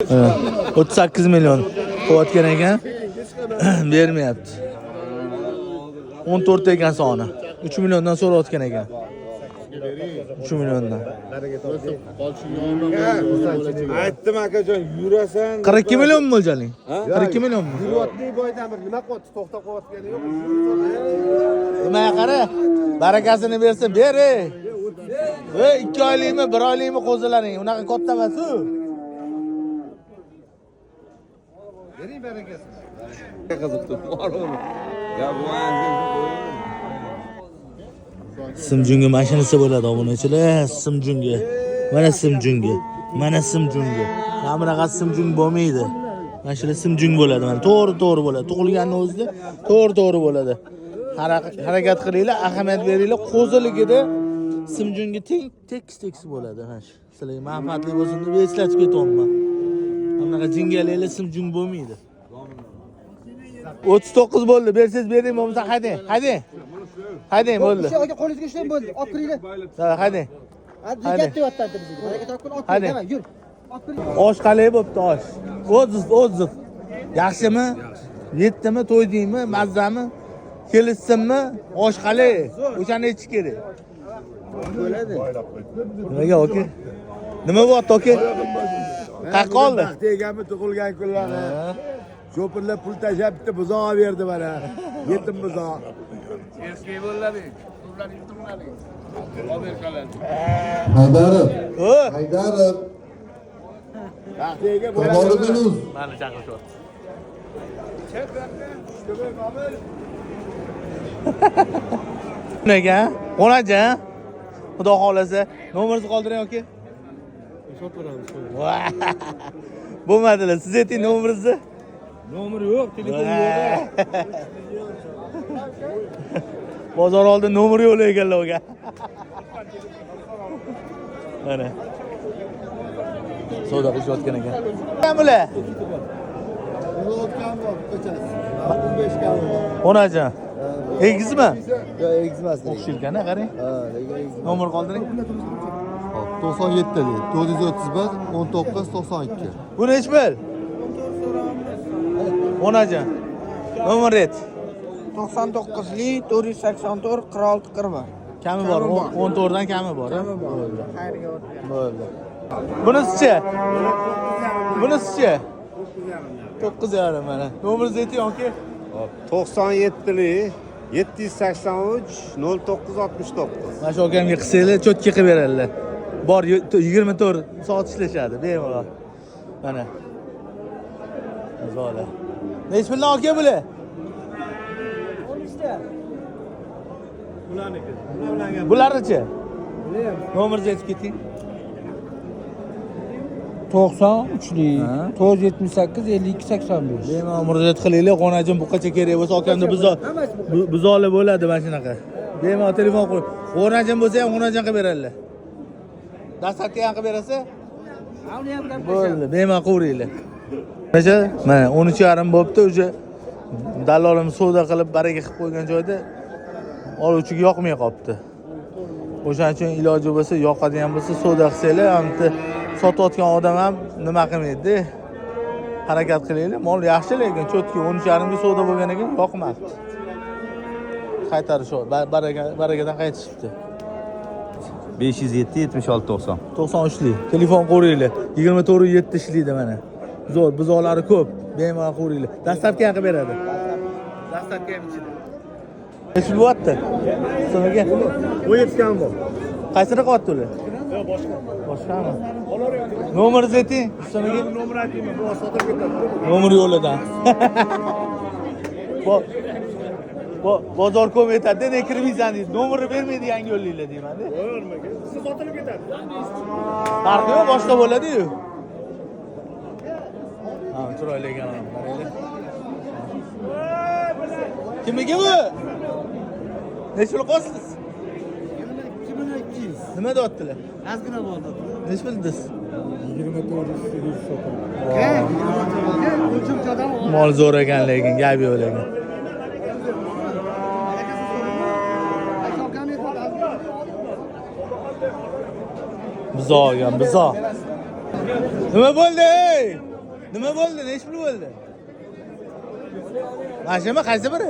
38 million qilayotgan ekan. Bermayapti. 14 ekan soni. 3 milliondan so'rayotgan ekan. 3 milliondan. Aytdim akajon, yurasan. 42 million mu mo'ljalling? 42 million mu? Yurotli boydan bir nima qildi, to'xtab qo'yotgani yo'q. Nima qara? Barakasini bersa ber. Ey, 2 oylikmi, 1 oylikmi qo'zilaring? Unaqa katta emas-ku. Bering barakasini. Qiziqdi, bormi? Ya bu Simjungi mashinasi bo'ladi obunachilar, Simjungi. Mana Simjungi. Mana Simjungi. Bunaqa Simjung bo'lmaydi. Mana shu Simjung bo'ladi, mana to'g'ri bo'ladi. Tug'ilganning o'zida to'g'ri bo'ladi. Harakat qilinglar, ahamiyat beringlar. Qo'ziligida Simjungi tekis bo'ladi. Mana shu. Sizlarga manfaatli bo'lsin deb eslatib ketyapman. Bunaqa jingaliklar Simjung bo'lmaydi. 39 bo'ldi. Bersangiz bering, bo'lmasa haydang. Haydang bo'ldi. O'sha qo'lingizga ushlang bo'ldi. Olib kiringlar. Ha, haydang. Hadi gat deyapti bizga. Harakat olib olib kiring, yur. Olib kiring. Osh qalay bo'pti osh? O'ziz. Yaxshimi? Yetdimi, to'ydingmi, mazzami? Kelishsinmi? Osh qalay? O'shani aytish kerak. Bo'ladi. Nimaga oka? Nima bo'pti oka? Qayerga qoldi? Tegamni tug'ilgan kunlari. Cho'pirlar pul tashlab bitta buzoq olib berdi mana. Yetim buzoq. Eski bo'ladi. Turlar yutumladi. Haber qiladi. Haydarov. Taxtega Qo'lidingiz. Mani chaqirishyapti. Nega? Qo'najon. Xudo xolasa, nomeringizni qoldiring aka. So'raamiz. Bo'lmadilar. Siz ayting nomeringizni. Nomer yo'q, telefon yo'q. Bozor oldi nomer yo'q ekanlar aka. Mana. Savdo qilishayotgan ekan. Nima bular? O'tgan bor, ko'chasi. 15 ga bor. Onajon. Egizmi? Yo'q, egizmas. O'xshilgani, qarang. Ha, lekin egizmas. Nomer qoldiring. 97 431 19 92. Bu nech bil? Onajon. Nomer ayt. 99lik 484 46 40. Kami bor, 14 dan kami bor. Bo'ldi. Xayrga Bo'ldi. Bunisi-chi? Bunisi-chi? 9,5 mana. Nomeringizni ayting aka. 97lik 783 0969. Mana shu akamga qilsanglar, cho'tka qilib beradilar. Bor 24 soat ishlashadi, bemalol. Mana. Zola. Nech puldan aka bular? 13ta. Bularniki. Bularni-chi? Nomeringizni aytib keting. 93lik 978 52 85. Bemalol murojaat qilinglar, qo'najim buqacha kerak bo'lsa akamda buzorlar bo'ladi mana shunaqa. Bemalol telefon qo'y. Qo'najim bo'lsa ham qo'najim qilib beradilar. Dastlabki ham qilib berasa? Avni ham gap Bo'ldi, bemalol qilinglar. Mana 13,5 bo'pti, o'sha dalolim savdo qilib baraka qilib qo'ygan joyda oluvchiga yoqmay qolibdi. O'shaning uchun iloji bo'lsa, yoqadigan bo'lsa savdo qilsanglar, hamda sotayotgan odam ham nima qilmaydi. Harakat qilinglar. Mol yaxshi lekin cho'tki 13,5 ga savdo bo'lgan ekan, yoqmadi. Qaytarish, barakadan qaytishibdi. 507 76 90. 93lik. Telefon qo'ringlar. 24/7 ishlaydi mana. Zo'r, buzoqlari ko'p. Bemalol qo'ringlar. Dastlabki qilib beradi. Dastlabki ham ichida. Nech bo'lyapti? So'maga. 17 ga bor. Qaysini qilyapti ular? Yo'q, boshqa. Boshqami? Nomeringizni ayting. So'maga. Nomer aytaymi? Bu sotib ketadi. Nomer yo'lidan. Bozor ko'p aytadi, ne kirmaysan deydi. Nomerni bermaydigan yo'llaylar deyman-da. Bo'lmagan. Siz sotilib ketadi. Farqi yo'q, boshqa bo'ladi-yu. Ha, chiroyli ekan, qaranglar. Kimga bu? Nech pul qo'ysiz? 2200. Nima deyaptilar? Ozgina bo'ldi. Nech puldiz? 24 sotib. Mol zo'r ekan lekin, gap yo'q lekin. Buzoq ekan, buzoq. Nima bo'ldi? Nima bo'ldi? Nechi pul bo'ldi? Mashina qaysi biri?